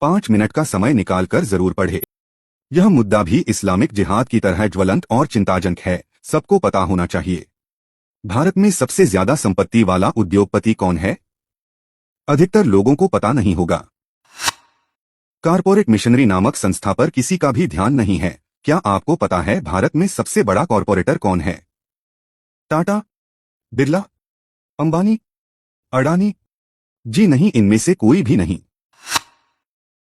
5 minute का समय निकालकर जरूर पढ़े। यह मुद्दा भी इस्लामिक जिहाद की तरह ज्वलंत और चिंताजनक है, सबको पता होना चाहिए। भारत में सबसे ज्यादा संपत्ति वाला उद्योगपति कौन है? अधिकतर लोगों को पता नहीं होगा। कॉरपोरेट मिशनरी नामक संस्था पर किसी का भी ध्यान नहीं है। क्या आपको पता है भारत में सबसे बड़ा कॉरपोरेटर कौन है? टाटा, बिरला, अंबानी, अडानी? जी नहीं, इनमें से कोई भी नहीं।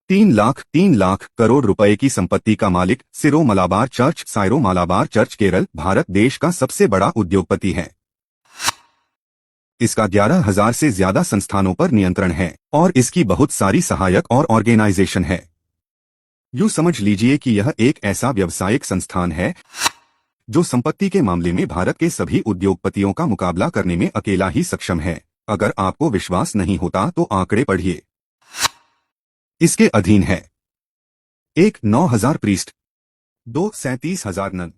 3 लाख करोड़ रुपए की संपत्ति का मालिक सिरो मलाबार चर्च केरल भारत देश का सबसे बड़ा उद्योगपति है। इसका 11,000 से ज्यादा संस्थानों पर नियंत्रण है और इसकी बहुत सारी सहायक और ऑर्गेनाइजेशन है। यूं समझ लीजिए कि यह एक ऐसा व्यावसायिक संस्थान है जो संपत्ति के मामले में भारत के सभी उद्योगपतियों का मुकाबला करने में अकेला ही सक्षम है। अगर आपको विश्वास नहीं होता तो आंकड़े पढ़िए। इसके अधीन है 1. 9,000 प्रीस्ट, 2. 37,000 नन,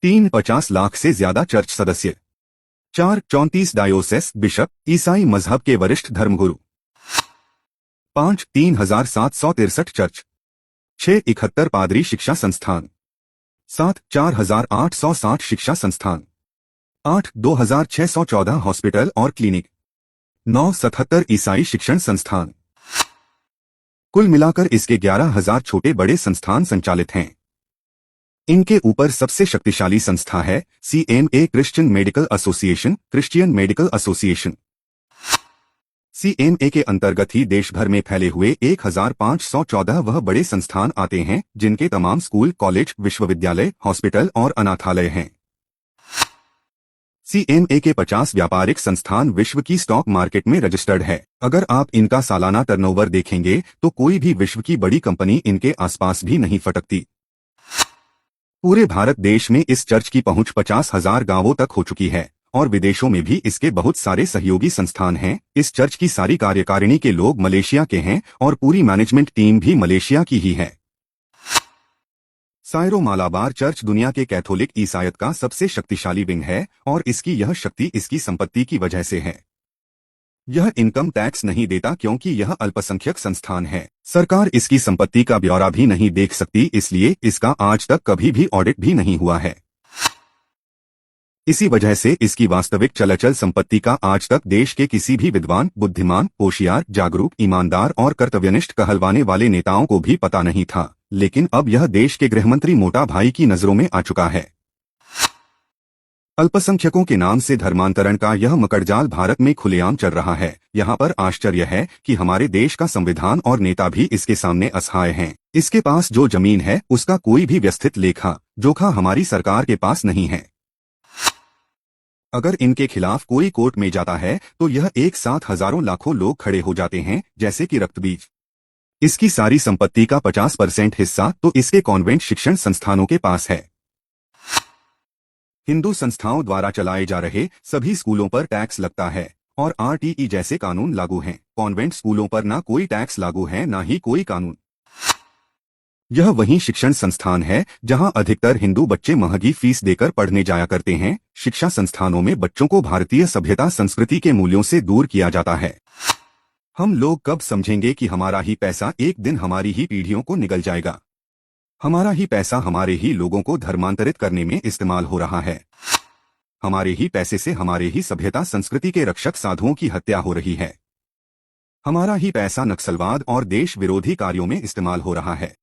3. 50 लाख से ज्यादा चर्च सदस्य, 4. 34 डायोसेस बिशप ईसाई मजहब के वरिष्ठ धर्मगुरु, 5. 3,763 चर्च, 6. 71 पादरी शिक्षा संस्थान, 7. 4,860 शिक्षा संस्थान, 8. 2,614 हॉस्पिटल और क्लिनिक, 9. 77 ईसाई शिक्षण संस्थान। कुल मिलाकर इसके 11,000 छोटे बड़े संस्थान संचालित हैं। इनके ऊपर सबसे शक्तिशाली संस्था है CMA Christian medical association. CMA के अंतर्गत ही देश भर में फैले हुए 1,514 वह बड़े संस्थान आते हैं जिनके तमाम स्कूल, कॉलेज, विश्वविद्यालय, हॉस्पिटल और अनाथालय हैं। CMA के 50 व्यापारिक संस्थान विश्व की स्टॉक मार्केट में रजिस्टर्ड है। अगर आप इनका सालाना टर्नओवर देखेंगे तो कोई भी विश्व की बड़ी कंपनी इनके आसपास भी नहीं फटकती। पूरे भारत देश में इस चर्च की पहुंच 50,000 गांवों तक हो चुकी है और विदेशों में भी इसके बहुत सारे सहयोगी संस्थान हैं। इस चर्च की सारी कार्यकारिणी के लोग मलेशिया के हैं और पूरी मैनेजमेंट टीम भी मलेशिया की ही है। सायरो मालाबार चर्च दुनिया के कैथोलिक ईसाईयत का सबसे शक्तिशाली विंग है और इसकी यह शक्ति इसकी संपत्ति की वजह से है। यह इनकम टैक्स नहीं देता क्योंकि यह अल्पसंख्यक संस्थान है। सरकार इसकी संपत्ति का ब्यौरा भी नहीं देख सकती, इसलिए इसका आज तक कभी भी ऑडिट भी नहीं हुआ है। इसी वजह से इसकी वास्तविक चल संपत्ति का आज तक देश के किसी भी विद्वान, बुद्धिमान, होशियार, जागरूक, ईमानदार और कर्तव्यनिष्ठ कहलवाने वाले नेताओं को भी पता नहीं था। लेकिन अब यह देश के गृहमंत्री मोटा भाई की नजरों में आ चुका है। अल्पसंख्यकों के नाम से धर्मांतरण का यह मकड़जाल भारत में खुलेआम चल रहा है। यहाँ पर आश्चर्य है कि हमारे देश का संविधान और नेता भी इसके सामने असहाय हैं। इसके पास जो जमीन है उसका कोई भी व्यवस्थित लेखा जोखा हमारी सरकार के पास नहीं है। अगर इनके खिलाफ कोई कोर्ट में जाता है तो यह एक साथ हजारों लाखों लोग खड़े हो जाते हैं जैसे कि रक्तबीज। इसकी सारी संपत्ति का 50% हिस्सा तो इसके कॉन्वेंट शिक्षण संस्थानों के पास है। हिंदू संस्थाओं द्वारा चलाए जा रहे सभी स्कूलों पर टैक्स लगता है और RTE जैसे कानून लागू हैं। कॉन्वेंट स्कूलों पर ना कोई टैक्स लागू है ना ही कोई कानून। यह वही शिक्षण संस्थान है जहां अधिकतर हिंदू बच्चे महंगी फीस देकर पढ़ने जाया करते हैं। शिक्षा संस्थानों में बच्चों को भारतीय सभ्यता संस्कृति के मूल्यों से दूर किया जाता है। हम लोग कब समझेंगे कि हमारा ही पैसा एक दिन हमारी ही पीढ़ियों को निगल जाएगा? हमारा ही पैसा हमारे ही लोगों को धर्मांतरित करने में इस्तेमाल हो रहा है। हमारे ही पैसे से हमारे ही सभ्यता संस्कृति के रक्षक साधुओं की हत्या हो रही है। हमारा ही पैसा नक्सलवाद और देश विरोधी कार्यों में इस्तेमाल हो रहा है।